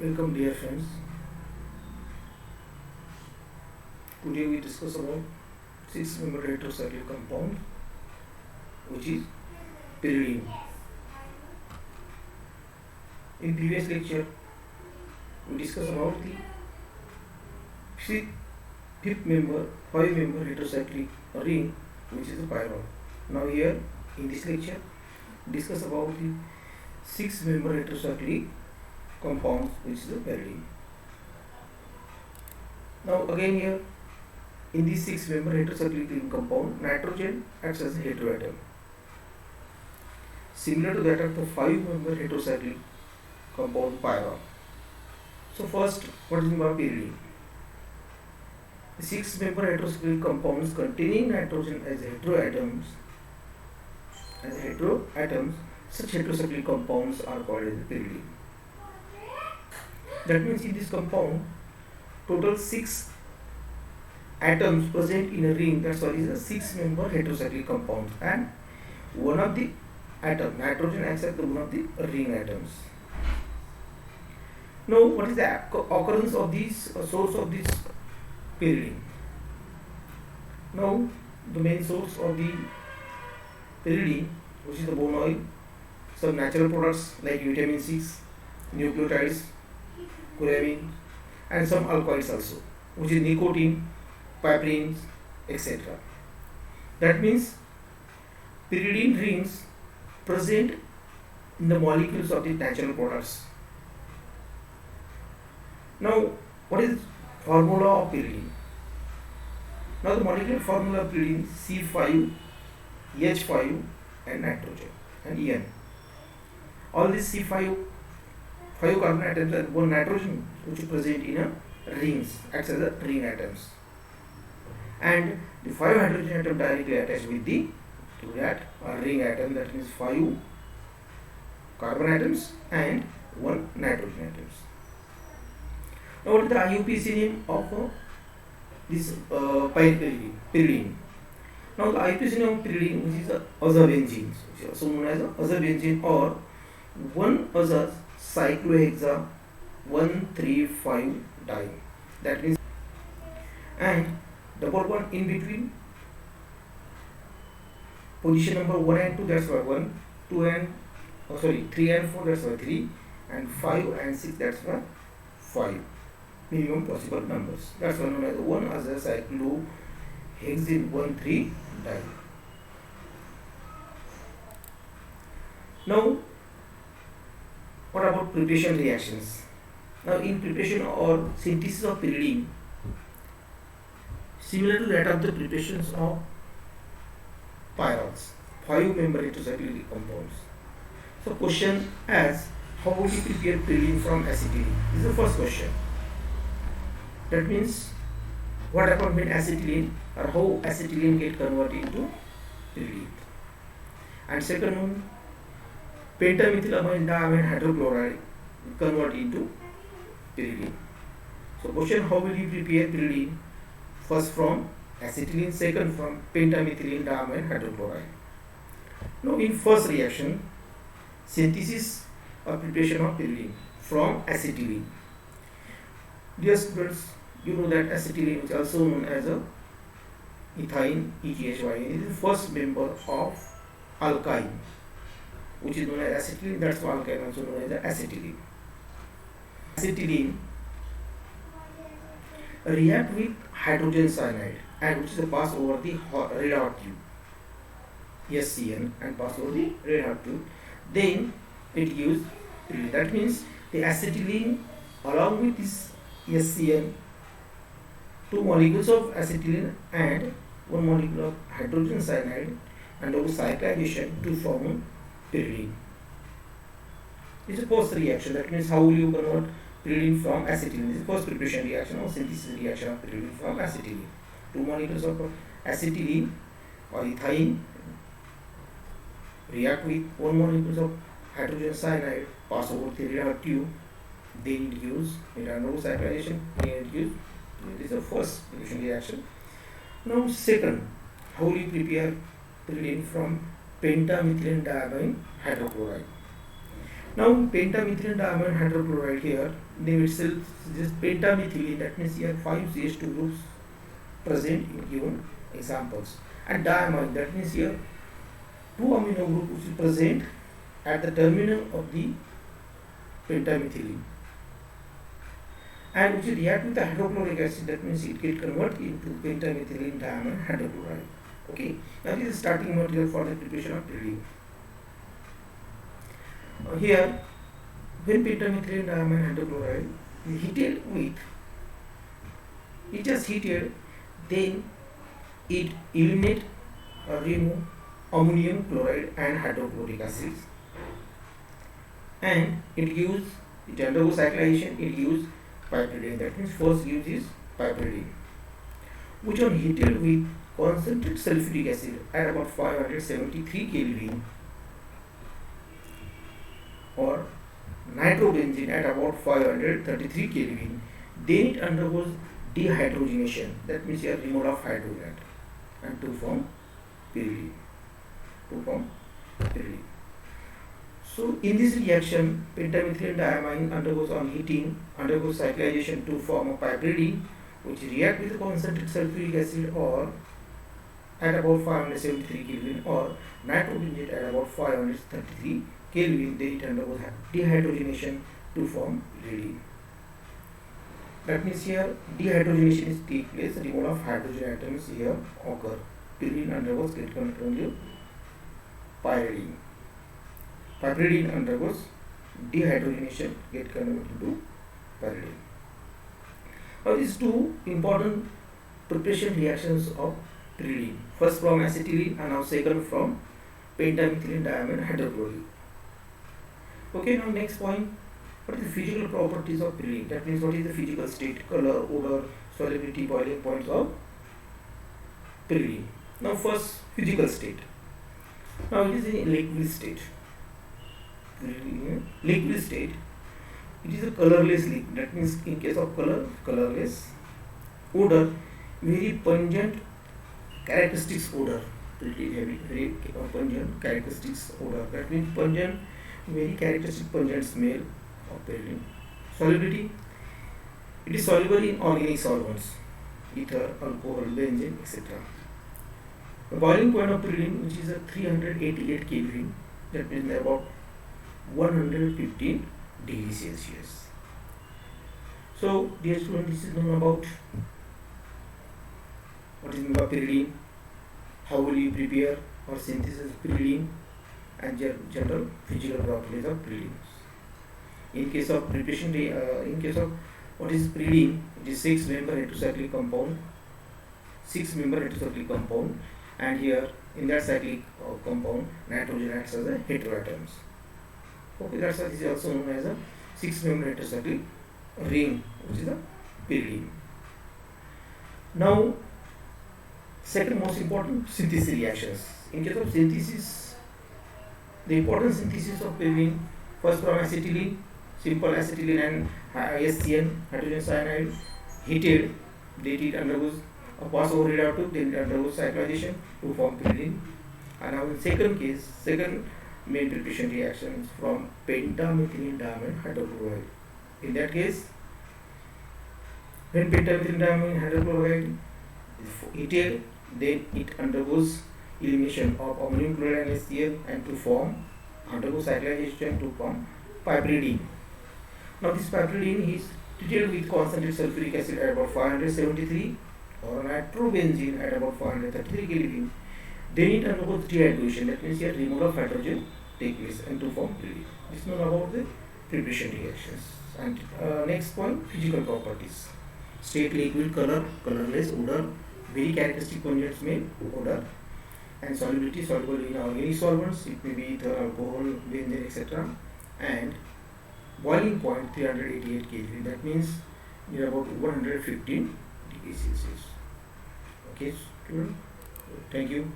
Welcome dear friends. Today we discuss about 6-member heterocyclic compound which is pyridine. In previous lecture we discussed about the 5th member heterocyclic ring which is the pyrrole. Now here in this lecture discuss about the 6-member heterocyclic compounds which is the pyridine. Now again here in this 6-member heterocyclic ring compound, nitrogen acts as a heteroatom, similar to that of the 5-member heterocyclic compound pyrrole. So first, what is meant by pyridine? The 6-member heterocyclic compounds containing nitrogen as heteroatoms, such heterocyclic compounds are called as pyridine. That means in this compound, total 6 atoms present in a ring, that's why it is a 6-member heterocyclic compound, and one of the atom, nitrogen, acts as one of the ring atoms. Now, what is the occurrence of this source of this pyridine? Now, the main source of the pyridine, which is the bone oil, some natural products like vitamin 6, nucleotides, curamine, and some alkaloids also, which is nicotine, piperines, etc. That means pyridine rings present in the molecules of the natural products. Now, what is formula of pyridine? Now, the molecular formula of pyridine C5, H5, and nitrogen and En. All these C5 carbon atoms and one nitrogen which is present in a rings, acts as a ring atoms, and the 5 hydrogen atom directly attached with the to that ring atom, that means 5 carbon atoms and 1 nitrogen atoms. Now what is the IUPAC name of this pyridine? Now the IUPAC name of pyridine, which is azabenzene, which is also known as azabenzene or 1-aza cyclohexane 1,3,5-diene. That means, and double bond in between position number 1 and 2, that's why 1, 2 and 3 and 4, that's why 3, and 5 and 6, that's why 5. Minimum possible numbers. That's why known as 1-aza cyclohexane 1,3-diene. Now, what about preparation reactions? Now, in preparation or synthesis of pyridine, similar to that of the preparations of pyrroles, 5-member heterocyclic compounds. So, question as how would you prepare pyridine from acetylene? This is the first question. That means what happens when acetylene or how acetylene get converted into pyridine. And second one, pentamethylamine diamine hydrochloride convert into pyridine. So question, how will you prepare pyridine? First from acetylene, second from pentamethylene diamine hydrochloride. Now in first reaction, synthesis or preparation of pyridine from acetylene. Dear students, you know that acetylene is also known as a ethine, ETHY. It is the first member of alkyne, which is known as acetylene. That's why alkyne also known as acetylene. Acetylene react with hydrogen cyanide and which is pass over the red hot tube, SCN, and pass over the red hot tube. Then it gives pyridine. That means the acetylene along with this SCN, 2 molecules of acetylene and 1 molecule of hydrogen cyanide undergo cyclization to form pyridine. This is post reaction. That means how will you convert pyridine from acetylene? This is first preparation reaction or synthesis reaction of pyridine from acetylene. 2 molecules of acetylene or ethine react with 1 molecule of hydrogen cyanide, pass over the red hot tube, then it gives undergo cyclization, then it gives. This is the first preparation reaction. Now second, how will you prepare pyridine from pentamethylene diamine hydrochloride? Now pentamethylene diamine hydrochloride here, name itself suggests pentamethylene, that means here 5 CH2 groups present in given examples, and diamine, that means here 2 amino group which is present at the terminal of the pentamethylene, and which react with the hydrochloric acid, that means it get converted into pentamethylene diamine hydrochloride. Okay, now this is starting material for the preparation of pyridine. Here, when pentamethylene diamine hydrochloride is heated with, it just heated, then it eliminate or remove ammonium chloride and hydrochloric acids, and it undergoes cyclization, it gives piperidine, that means first gives is piperidine, which when heated with concentrated sulfuric acid at about 573 Kelvin or nitrobenzene at about 533 Kelvin, then it undergoes dehydrogenation, that means here removal of hydrogen and to form pyridine. So in this reaction, pentamethylene diamine undergoes on heating, undergoes cyclization to form a piperidine, which react with the concentrated sulfuric acid or at about 573 Kelvin or nitrobenzene at about 533 Kelvin, then it undergoes dehydrogenation to form pyridine. That means here dehydrogenation is take place, removal of hydrogen atoms here occur. Pyridine undergoes get converted to pyridine. Piperidine undergoes dehydrogenation, get converted to pyridine. Now these two important preparation reactions of pyridine. First from acetylene and now second from pentamethylene diamine hydrochloride. Okay, now next point, what is the physical properties of pyridine? That means what is the physical state, color, odor, solubility, boiling points of pyridine. Now first physical state. Now it is in liquid state. Liquid state, it is a colorless liquid, that means in case of color, colorless. Odor, very pungent characteristics odor, very pungent characteristics odor, that means pungent, very characteristic pungent smell of pyridine. Solubility, it is soluble in organic solvents, ether, alcohol, benzene, etc. The boiling point of pyridine, which is a 388 Kelvin, that means about 115 degrees Celsius. So, dear students, this is known about what is meant by pyridine, how will you prepare or synthesis of pyridine, and general physical properties of pyridine. In case of preparation, in case of what is pyridine, it is 6-member heterocyclic compound, 6-member heterocyclic compound, and here in that cyclic compound, nitrogen acts as a heteroatoms. Okay, that's why this is also known as a 6-member heterocyclic ring, which is the pyridine. Now, second most important, synthesis reactions. In case of synthesis, the important synthesis of pyridine, first from acetylene, simple acetylene and HCN, hydrogen cyanide, heated, then it undergoes a passover reductive, then it undergoes cyclization to form pyridine. And now in second case, second main preparation reactions from pentamethylene diamine hydrochloride. In that case, when pentamethylene diamine hydrochloride is heated, then it undergoes elimination of ammonium chloride and HCl and to form, undergoes cyclization to form piperidine. Now this piperidine is treated with concentrated sulfuric acid at about 573 or nitrobenzene at about 533 Kelvin. Then it undergoes dehydration, that means here removal of hydrogen take place and to form pyridine. This is known about the preparation reactions. And next point, physical properties. State, liquid, color, colorless, odor, very characteristic pungent smell, odor, and solubility, soluble in organic solvents, it may be ether, alcohol, benzene, etc. And boiling point 388 Kelvin, that means near about 115 degrees Celsius. Okay, student, thank you.